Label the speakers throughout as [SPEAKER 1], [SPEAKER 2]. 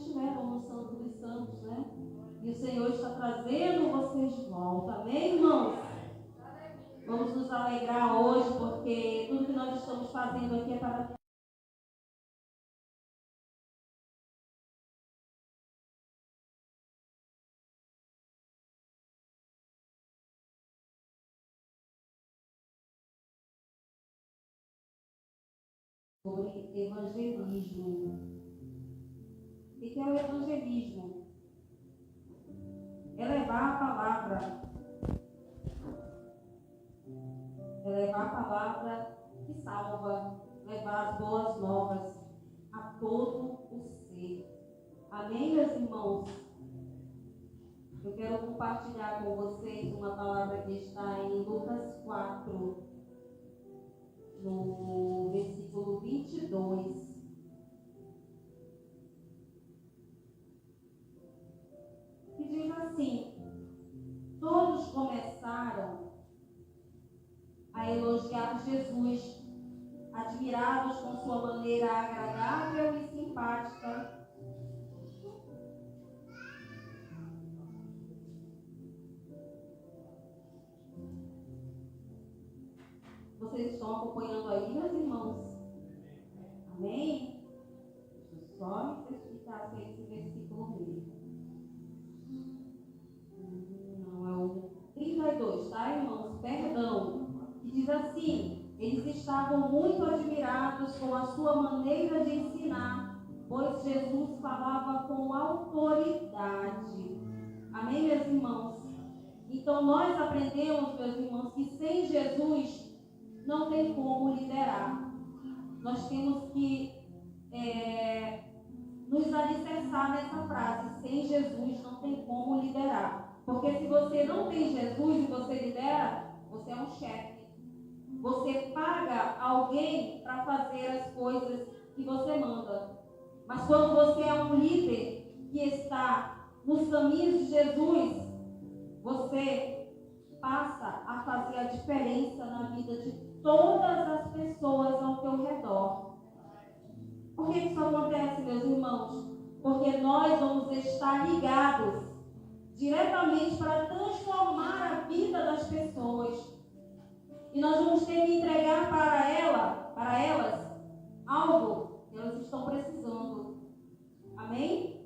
[SPEAKER 1] estiveram no Santo dos Santos, né? E o Senhor está trazendo vocês de volta. Amém, irmãos? Vamos nos alegrar hoje, porque tudo que nós estamos fazendo aqui é para sobre evangelismo. O que é o evangelismo? É levar a palavra. É levar a palavra que salva, levar as boas novas a todo o ser. Amém, meus irmãos? Eu quero compartilhar com vocês uma palavra que está em Lucas 4, no versículo 22. Que diz assim: todos começaram a elogiar Jesus, admirados com sua maneira agradável e simpática. Vocês estão acompanhando aí, meus irmãos? Amém? Deixa eu só me certificar se é esse versículo mesmo. Não, é o 32, tá, irmãos? Perdão. Que diz assim: eles estavam muito admirados com a sua maneira de ensinar, pois Jesus falava com autoridade. Amém, meus irmãos? Então nós aprendemos, meus irmãos, que sem Jesus não tem como liderar. Nós temos que nos alicerçar nessa frase: sem Jesus não tem como liderar. Porque se você não tem Jesus e você lidera, você é um chefe. Você paga alguém para fazer as coisas que você manda. Mas quando você é um líder que está nos caminhos de Jesus, você passa a fazer a diferença na vida de todas as pessoas ao teu redor. Por que isso acontece, meus irmãos? Porque nós vamos estar ligados diretamente para transformar a vida das pessoas. E nós vamos ter que entregar para elas, algo que elas estão precisando. Amém?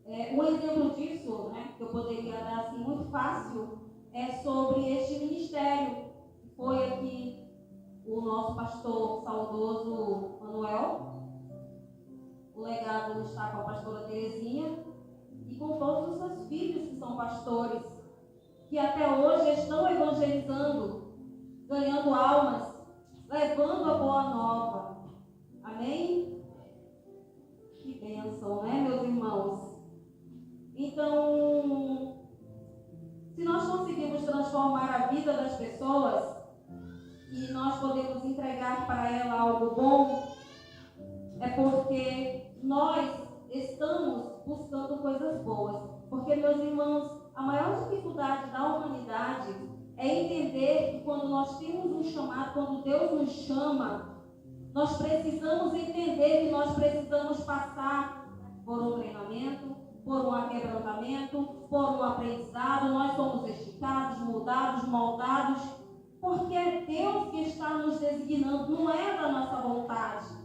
[SPEAKER 1] Um exemplo disso, né, que eu poderia dar assim muito fácil, é sobre este ministério. Foi aqui o nosso pastor saudoso Manuel. O legado está com a pastora Terezinha e com todos os seus filhos que são pastores, que até hoje estão evangelizando, ganhando almas, levando a boa nova. Amém? Que bênção, né, meus irmãos? Então, se nós conseguimos transformar a vida das pessoas e nós podemos entregar para ela algo bom, é porque nós estamos buscando coisas boas. Porque, meus irmãos, a maior dificuldade da humanidade é entender que quando nós temos um chamado, quando Deus nos chama, nós precisamos entender que nós precisamos passar por um treinamento, por um aquebrantamento, por um aprendizado. Nós somos esticados, mudados, moldados, porque é Deus que está nos designando, não é da nossa vontade.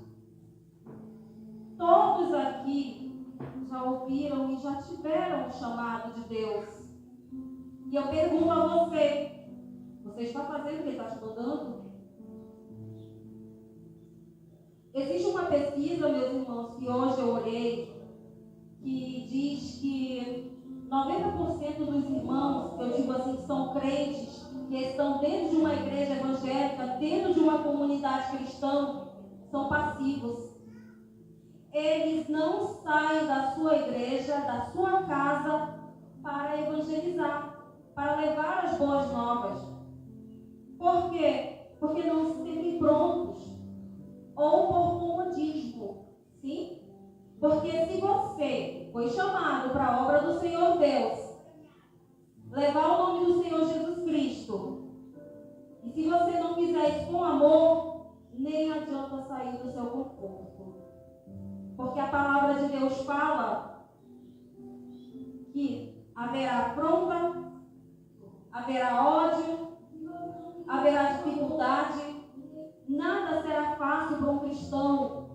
[SPEAKER 1] Todos aqui já ouviram e já tiveram o chamado de Deus. E eu pergunto a você está fazendo o que está estudando? Existe uma pesquisa, meus irmãos, que hoje eu olhei, que diz que 90% dos irmãos, eu digo assim, que são crentes, que estão dentro de uma igreja evangélica, dentro de uma comunidade cristã, são passivos. Eles não saem da sua igreja, da sua casa, para evangelizar, para levar as boas novas. Por quê? Porque não se sentem prontos, ou por comodismo, sim? Porque se você foi chamado para a obra do Senhor Deus, levar o nome do Senhor Jesus Cristo, e se você não fizer isso com amor, nem adianta sair do seu conforto. Porque a palavra de Deus fala que haverá afronta, haverá ódio, haverá dificuldade. Nada será fácil para um cristão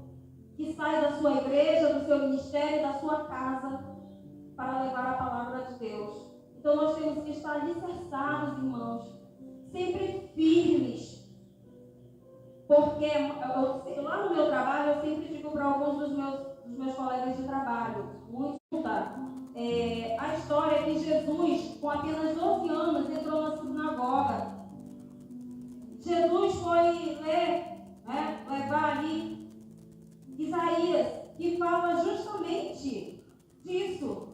[SPEAKER 1] que sai da sua igreja, do seu ministério, da sua casa, para levar a palavra de Deus. Então nós temos que estar alicerçados, irmãos, sempre firmes. Porque lá no meu trabalho, eu sempre digo para alguns dos meus colegas de trabalho, a história é que Jesus, com apenas 12 anos, entrou na sinagoga. Jesus foi levar ali Isaías, que fala justamente disso,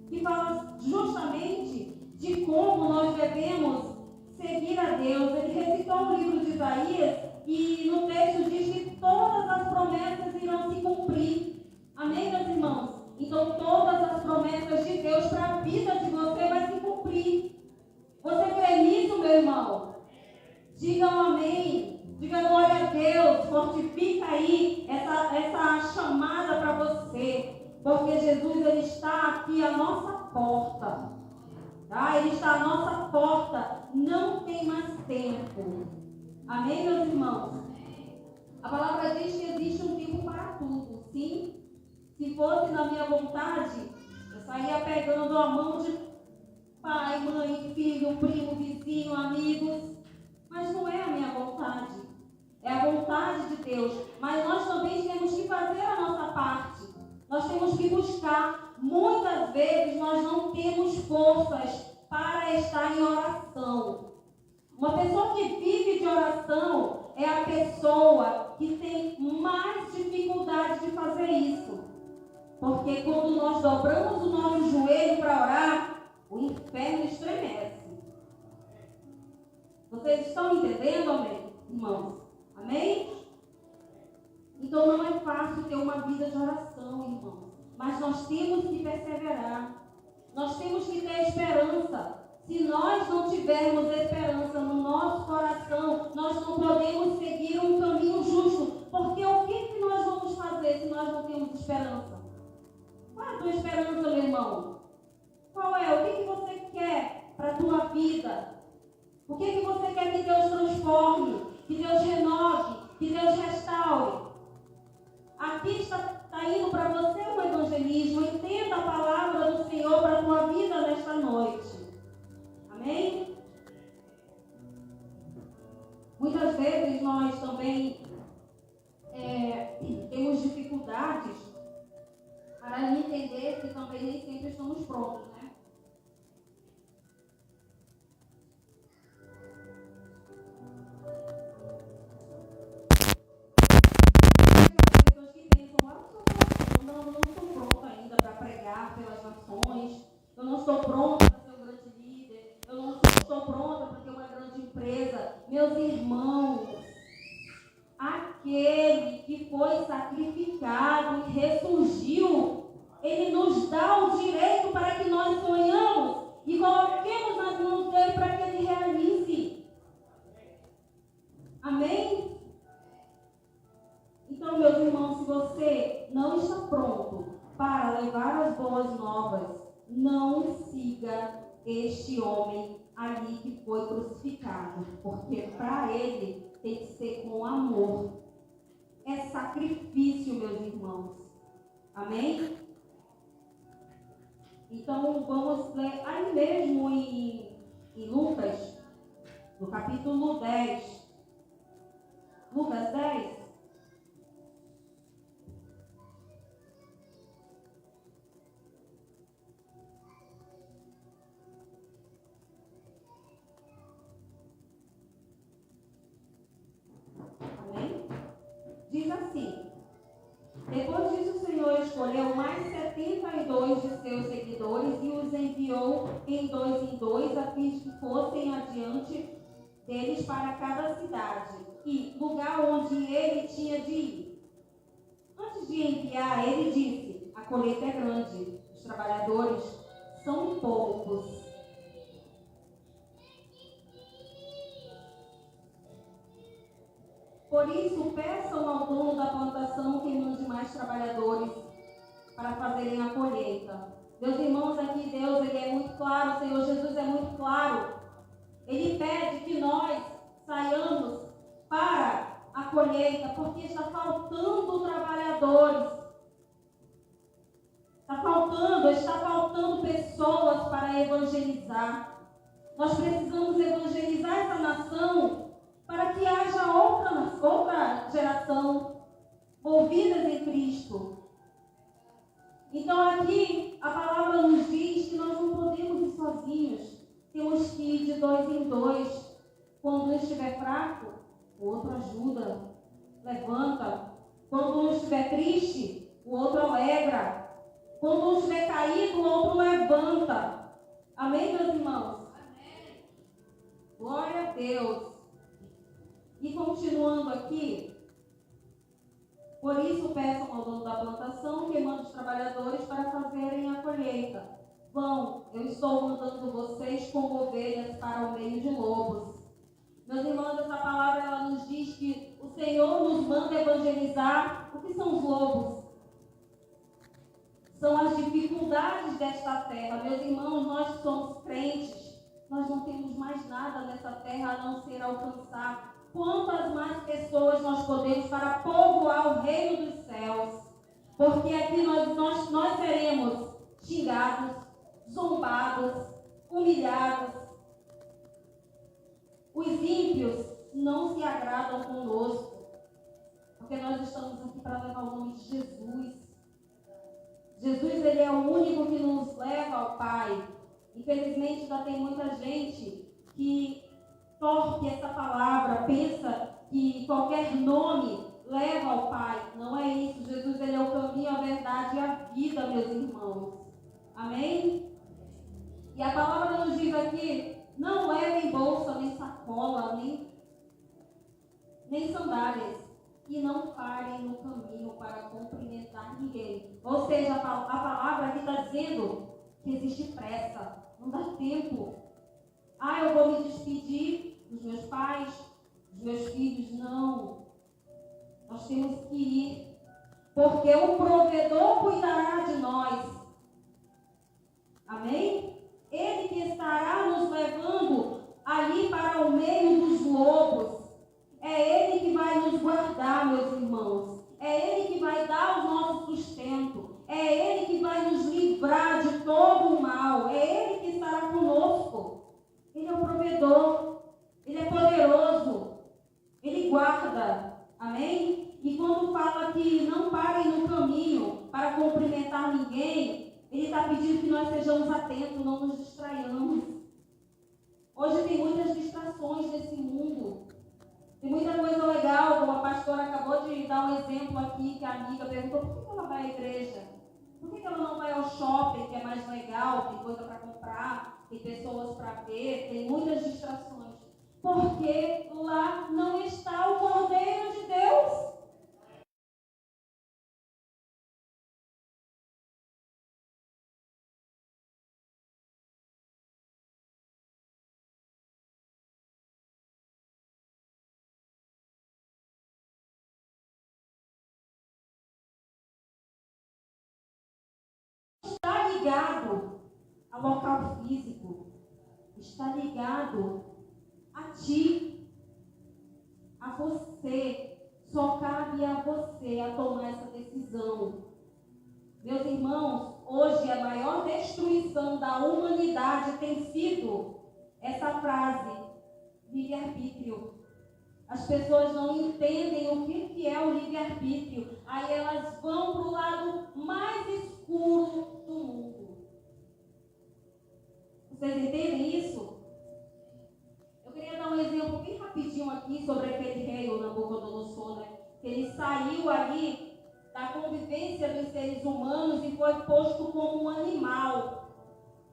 [SPEAKER 1] que fala justamente de como nós devemos seguir a Deus. Ele recitou o livro de Isaías e no texto diz que todas as promessas irão se cumprir. Amém, meus irmãos? Então todas as promessas de Deus para a vida de você vai se cumprir. Você crê nisso, meu irmão? Diga um amém. Diga glória a Deus. Fortifica aí essa chamada para você. Porque Jesus, ele está aqui à nossa porta. Tá? Ele está à nossa porta. Não tem mais tempo. Amém, meus irmãos? A palavra diz que existe um tempo para tudo. Sim? Se fosse na minha vontade, eu saía pegando a mão de pai, mãe, filho, primo, vizinho, amigos. Mas não é a minha vontade. É a vontade de Deus. Mas nós também temos que fazer a nossa parte. Nós temos que buscar. Muitas vezes nós não temos forças para estar em oração. Uma pessoa que vive de oração é a pessoa que tem mais dificuldade de fazer isso. Porque quando nós dobramos o nosso joelho para orar, o inferno estremece. Vocês estão entendendo, amém, irmãos? Amém? Então não é fácil ter uma vida de oração, irmãos. Mas nós temos que perseverar. Nós temos que ter esperança. Se nós não tivermos esperança no nosso coração, nós não podemos seguir um caminho justo. Porque o que nós vamos fazer se nós não temos esperança? Qual é a tua esperança, meu irmão? Qual é? O que você quer para a tua vida? O que você quer que Deus transforme? Que Deus renove? Que Deus restaure? Aqui está indo para você um evangelismo. Entenda a palavra do Senhor para a tua vida nesta noite. Amém? Muitas vezes nós também temos dificuldades para entender que também nem sempre estamos prontos, né? Pessoas que pensam, eu não estou pronta ainda para pregar pelas nações, eu não estou pronta para ser um grande líder, eu não estou pronta para ter uma grande empresa. Meus irmãos, aquele que foi sacrificado e ressurgiu, ele nos dá o direito para que nós sonhamos e coloquemos nas mãos dele para que ele realize. Amém? Então, meus irmãos, se você não está pronto para levar as boas novas, não siga este homem ali que foi crucificado, porque para ele tem que ser com amor. É sacrifício, meus irmãos. Amém? Então, vamos ler aí mesmo em Lucas, no capítulo 10. Lucas 10. Diz assim: depois disso, o Senhor escolheu mais 72 de seus seguidores e os enviou em dois a fim de que fossem adiante deles para cada cidade e lugar onde ele tinha de ir. Antes de enviar, ele disse: a colheita é grande, os trabalhadores são poucos. Por Por isso, peçam ao dono da plantação que mande mais trabalhadores para fazerem a colheita. Meus irmãos, aqui Deus, Ele é muito claro, o Senhor Jesus é muito claro. Ele pede que nós saiamos para a colheita, porque está faltando trabalhadores. Está faltando pessoas para evangelizar. Nós precisamos evangelizar essa nação para que haja outra geração ouvidas em Cristo. Então aqui a palavra nos diz que nós não podemos ir sozinhos. Temos que ir de 2 em 2. Quando um estiver fraco, o outro ajuda, levanta. Quando um estiver triste, o outro alegra. Quando um estiver caído, o outro levanta. Amém, meus irmãos? Amém. Glória a Deus. E continuando aqui, por isso peçam ao dono da plantação que mande os trabalhadores para fazerem a colheita. Vão, eu estou mandando vocês como ovelhas para o meio de lobos. Meus irmãos, essa palavra ela nos diz que o Senhor nos manda evangelizar. O que são os lobos? São as dificuldades desta terra. Meus irmãos, nós que somos crentes, nós não temos mais nada nessa terra a não ser alcançar. Quantas mais pessoas nós podemos para povoar o reino dos céus? Porque aqui nós seremos xingados, zombados, humilhados. Os ímpios não se agradam conosco, porque nós estamos aqui para levar o nome de Jesus. Jesus, Ele é o único que nos leva ao Pai. Infelizmente, já tem muita gente que torce essa palavra, pensa que qualquer nome leva ao Pai. Não é isso. Jesus, Ele é o caminho, a verdade e a vida, meus irmãos. Amém? E a palavra nos diz aqui, não levem bolsa, nem sacola, nem sandálias. E não parem no caminho para cumprimentar ninguém. Ou seja, a palavra aqui está dizendo que existe pressa. Não dá tempo. Eu vou me despedir dos meus pais, dos meus filhos. Não. Nós temos que ir. Porque o provedor cuidará de nós. Amém? Ele que estará nos levando ali para o meio dos lobos. É Ele que vai nos guardar, meus irmãos. É Ele que vai dar o nosso sustento. É Ele que vai nos livrar de todo o mal. É Ele que estará conosco. Ele é o provedor. Ele é poderoso. Ele guarda. Amém? E quando fala que não parem no caminho para cumprimentar ninguém, Ele está pedindo que nós sejamos atentos, não nos distraiamos. Hoje tem muitas distrações nesse mundo. Tem muita coisa legal, como a pastora acabou de dar um exemplo aqui, que a amiga perguntou por que ela vai à igreja? Por que ela não vai ao shopping, que é mais legal, tem coisa para comprar, tem pessoas para ver, tem muitas distrações? Porque lá não está o Cordeiro de Deus. Está ligado ao local físico, está ligado a ti, a você. Só cabe a você a tomar essa decisão. Meus irmãos, hoje a maior destruição da humanidade tem sido essa frase, livre-arbítrio. As pessoas não entendem o que é o livre-arbítrio. Aí elas vão para o lado mais escuro do mundo. Vocês entendem isso? Eu queria dar um exemplo bem rapidinho aqui sobre aquele rei, o Nabucodonosor, né? Que ele saiu ali da convivência dos seres humanos e foi posto como um animal.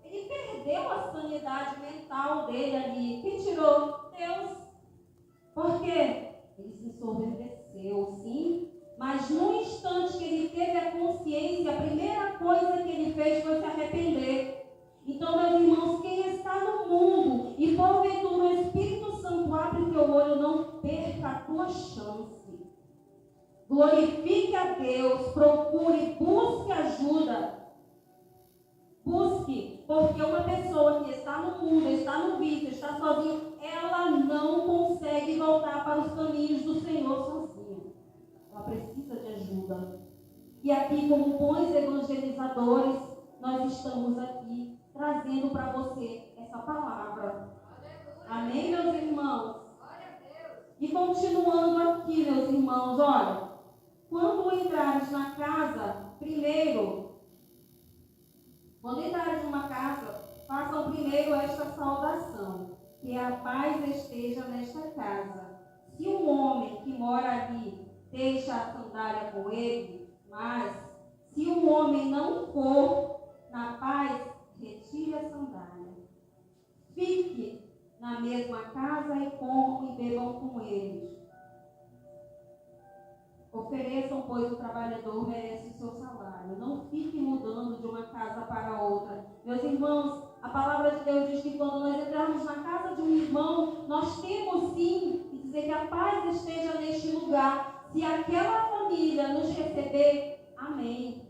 [SPEAKER 1] Ele perdeu a sanidade mental dele ali. Quem tirou? Deus. Por quê? Ele se ensoberbeceu, sim. Mas no instante que ele teve a consciência, a primeira coisa que ele fez foi se arrepender. Então, meus irmãos, quem está no mundo e porventura o Espírito Santo abre teu olho, não perca a tua chance. Glorifique a Deus, procure, busque ajuda. Busque, porque uma pessoa que está no mundo, está no vício, está sozinha, ela não consegue voltar para os caminhos do Senhor sozinha. Ela precisa de ajuda. E aqui, como bons evangelizadores, nós estamos aqui trazendo para você essa palavra. Amém, meus irmãos? E continuando aqui, meus irmãos, olha, quando entrares na casa, quando entrares numa casa, façam primeiro esta saudação, que a paz esteja nesta casa. Se um homem que mora ali deixa a sandália com ele, mas se um homem não for na paz, retire a sandália. Fique na mesma casa e comam e bebam com eles. Ofereçam, pois o trabalhador merece o seu salário. Não fique mudando de uma casa para outra. Meus irmãos, a palavra de Deus diz que quando nós entrarmos na casa de um irmão, nós temos sim que dizer que a paz esteja neste lugar. Se aquela família nos receber, amém.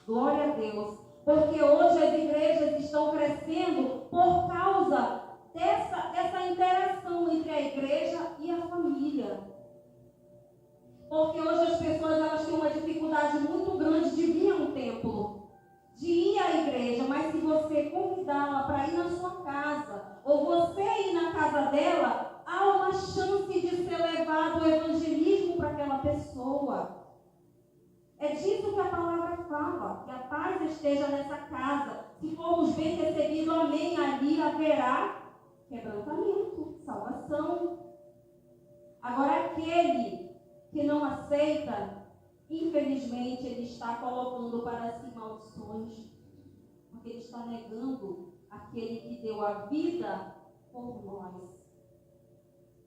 [SPEAKER 1] Glória a Deus. Porque hoje as igrejas estão crescendo por causa dessa interação entre a igreja e a família. Porque hoje as pessoas elas têm uma dificuldade muito grande de vir a um templo, de ir à igreja, mas se você convidá-la para ir na sua casa, ou você ir na casa dela, há uma chance de ser levado o evangelismo para aquela pessoa. É disso que a palavra fala, que a paz esteja nessa casa. Se formos bem recebidos, amém, ali haverá quebrantamento, salvação. Agora aquele que não aceita, infelizmente, ele está colocando para si maldições, porque ele está negando aquele que deu a vida por nós.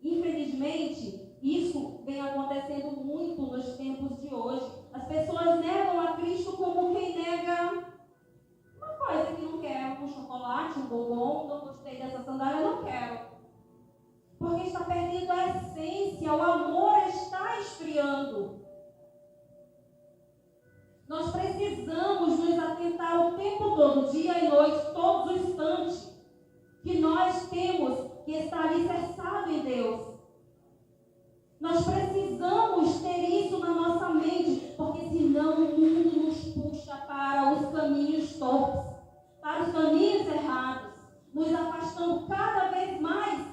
[SPEAKER 1] Infelizmente, isso vem acontecendo muito nos tempos de hoje. As pessoas negam a Cristo como quem nega uma coisa que não quer, um chocolate, um bombom, não gostei dessa sandália, não quero. Porque está perdendo a essência, o amor está esfriando. Nós precisamos nos atentar o tempo todo, dia e noite, todos os instantes, que nós temos que estar alicerçado em Deus. Nós precisamos ter isso na nossa mente, porque senão o mundo nos puxa para os caminhos tortos, para os caminhos errados, nos afastando cada vez mais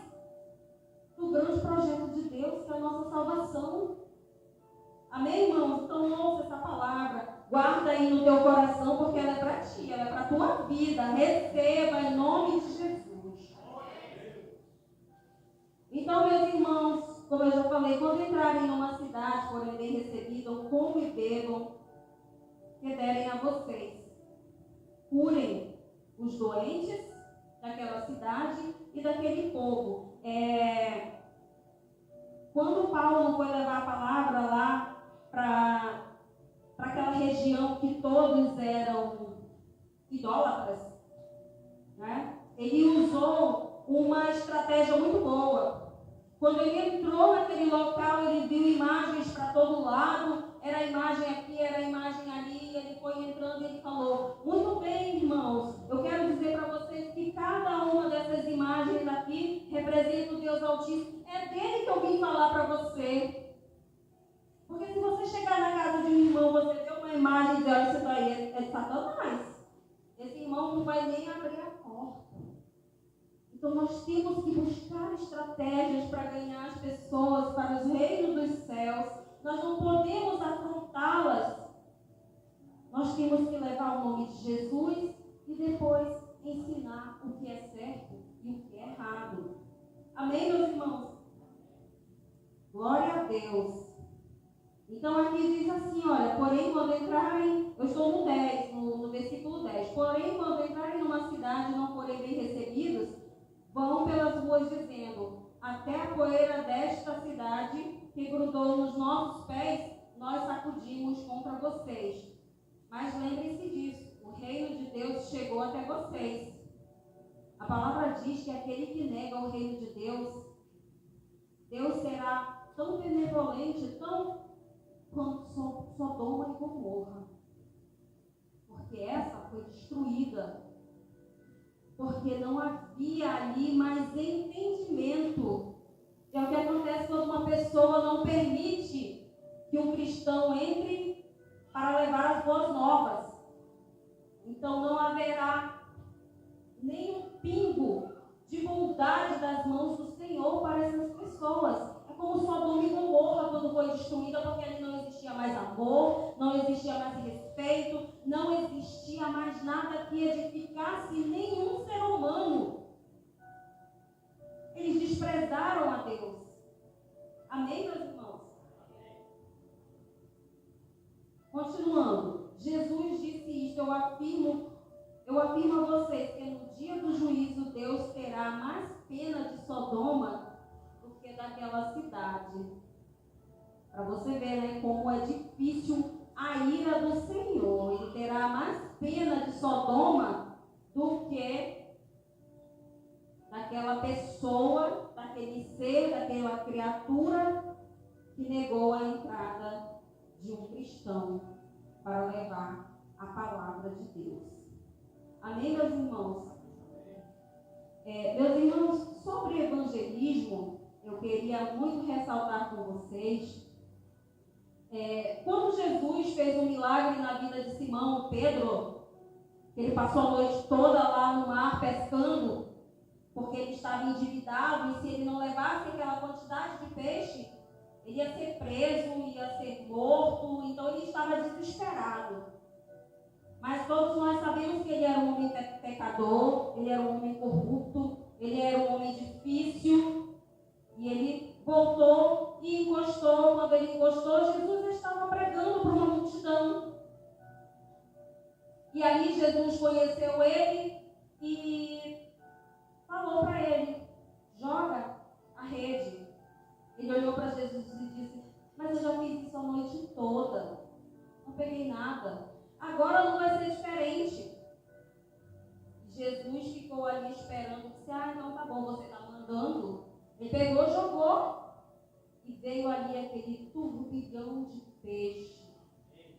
[SPEAKER 1] do grande projeto de Deus, que é a nossa salvação. Amém, irmãos? Então ouça essa palavra, guarda aí no teu coração, porque ela é para ti, ela é para a tua vida. Receba em nome de Jesus. Então, meus irmãos, como eu já falei, quando entrarem numa cidade, forem bem recebidos, comam e bebam, que derem a vocês. Curem os doentes daquela cidade e daquele povo. Quando Paulo foi levar a palavra lá para aquela região que todos eram idólatras, né? Ele usou uma estratégia muito boa. Quando ele entrou naquele local, ele viu imagens para todo lado, era imagem aqui, era imagem ali, ele foi entrando e ele falou: muito bem, irmãos, eu quero dizer para vocês que cada uma dessas imagens aqui representa o Deus Altíssimo. É dele que eu vim falar para você. Porque se você chegar na casa de um irmão, você vê uma imagem e dizer: olha, isso daí é de Satanás. Esse irmão não vai nem abrir a porta. Então nós temos que buscar estratégias para ganhar as pessoas para os reinos dos céus. Nós não podemos afrontá-las. Nós temos que levar o nome de Jesus e depois ensinar o que é certo e o que é errado. Amém, meus irmãos? Glória a Deus. Então aqui diz assim, olha, porém quando entrarem, eu estou no 10, no versículo 10, porém quando entrarem numa cidade e não forem bem recebidos, vão pelas ruas dizendo: até a poeira desta cidade que grudou nos nossos pés, nós sacudimos contra vocês. Mas lembrem-se disso, o reino de Deus chegou até vocês. A palavra diz que aquele que nega o reino de Deus, Deus será tão benevolente, tão quanto Sodoma e Gomorra. Porque essa foi destruída. Porque não havia ali mais entendimento. É o que acontece quando uma pessoa não permite que um cristão entre para levar as boas novas. Então não haverá nem um pingo de bondade das mãos do Senhor para essas pessoas. É como Sodoma e Gomorra quando foi destruída, porque ali não existia mais amor, não existia mais respeito, não existia mais nada que edificasse nenhum ser humano. Eles desprezaram a Deus. Amém, meus irmãos? Continuando, Jesus disse isto: eu afirmo a vocês que no dia do juízo Deus terá mais pena de Sodoma do que daquela cidade. Para você ver, né, como é difícil a ira do Senhor. Ele terá mais pena de Sodoma do que daquela pessoa, daquele ser, daquela criatura que negou a entrada de um cristão para levar a palavra de Deus. Amém, meus irmãos? Meus irmãos, sobre evangelismo, eu queria muito ressaltar com vocês. Quando Jesus fez um milagre na vida de Simão Pedro, que ele passou a noite toda lá no mar pescando, porque ele estava endividado, e se ele não levasse aquela quantidade de peixe, ele ia ser preso, ia ser morto, então ele estava desesperado. Mas todos nós sabemos que ele era um homem pecador, ele era um homem corrupto, ele era um homem difícil, e ele voltou e encostou. Quando ele encostou, Jesus estava pregando para uma multidão. E aí Jesus conheceu ele e falou para ele: joga a rede. Ele olhou para Jesus e disse: mas eu já fiz isso a noite toda, não peguei nada. Agora não vai ser diferente. Jesus ficou ali esperando, disse: então tá bom, você está mandando. Ele pegou, jogou, e veio ali aquele turbilhão de peixe,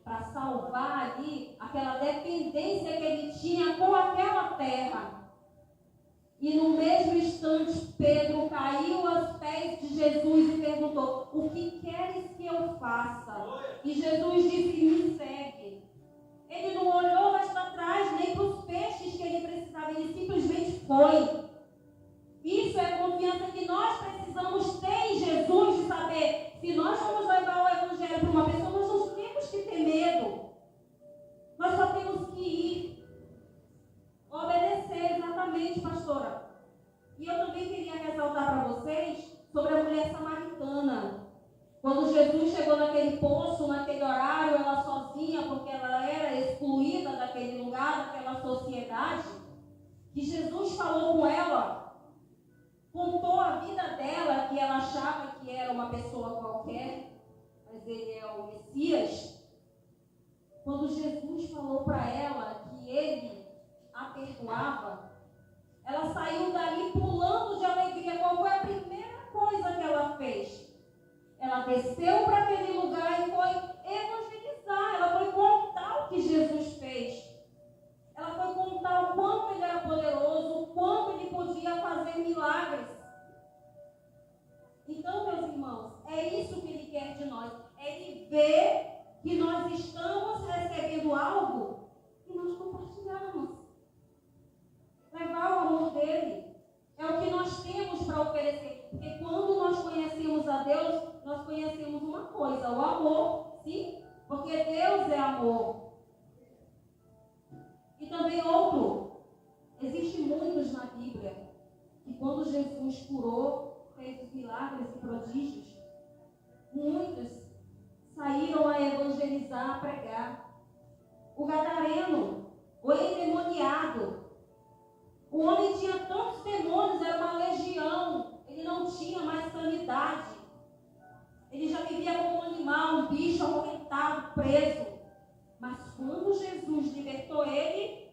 [SPEAKER 1] para salvar ali aquela dependência que ele tinha com aquela terra. E no mesmo instante, Pedro caiu aos pés de Jesus e perguntou: o que queres que eu faça? E Jesus disse: me segue. Ele não olhou mais para trás, nem para os peixes que ele precisava, ele simplesmente foi. Isso é a confiança que nós precisamos ter em Jesus, de saber, se nós vamos levar o evangelho para uma pessoa, nós não temos que ter medo. Nós só temos que ir. Obedecer, exatamente, pastora. E eu também queria ressaltar para vocês sobre a mulher samaritana. Quando Jesus chegou naquele poço, naquele horário, ela sozinha, porque ela era excluída daquele lugar, daquela sociedade, que Jesus falou com ela, contou a vida dela, que ela achava que era uma pessoa qualquer, mas ele é o Messias. Quando Jesus falou para ela que ele a perdoava, ela saiu dali pulando de alegria. Qual foi a primeira coisa que ela fez? Ela desceu para aquele lugar e foi evangelizar. Ela foi contar o que Jesus fez. Ela foi contar o quanto ele era poderoso, o quanto ele podia fazer milagres. Então, meus irmãos, é isso que ele quer de nós. Ele vê que nós estamos recebendo algo e nós compartilhamos. Levar o amor dele é o que nós temos para oferecer. Porque quando nós conhecemos a Deus, nós conhecemos uma coisa: o amor, sim? Porque Deus é amor. E também outro, existem muitos na Bíblia que quando Jesus curou, fez os milagres e prodígios, muitos saíram a evangelizar, a pregar. O gadareno, o endemoniado, o homem tinha tantos demônios, era uma legião, ele não tinha mais sanidade. Ele já vivia como um animal, um bicho acorrentado, preso. Mas quando Jesus libertou ele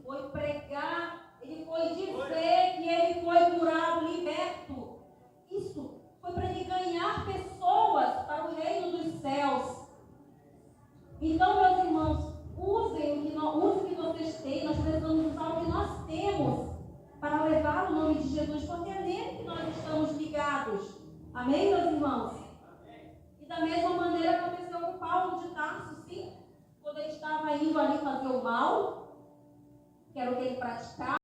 [SPEAKER 1] foi pregar, ele foi dizer que ele foi curado, liberto. Isso foi para ele ganhar pessoas para o reino dos céus. Então, meus irmãos, usem o que vocês têm. Nós precisamos usar o que nós temos para levar o nome de Jesus, porque é nele que nós estamos ligados. Amém, meus irmãos? E da mesma maneira aconteceu com Paulo de Tarso, sim, quando ele estava indo ali fazer o mal, que era o que ele praticava.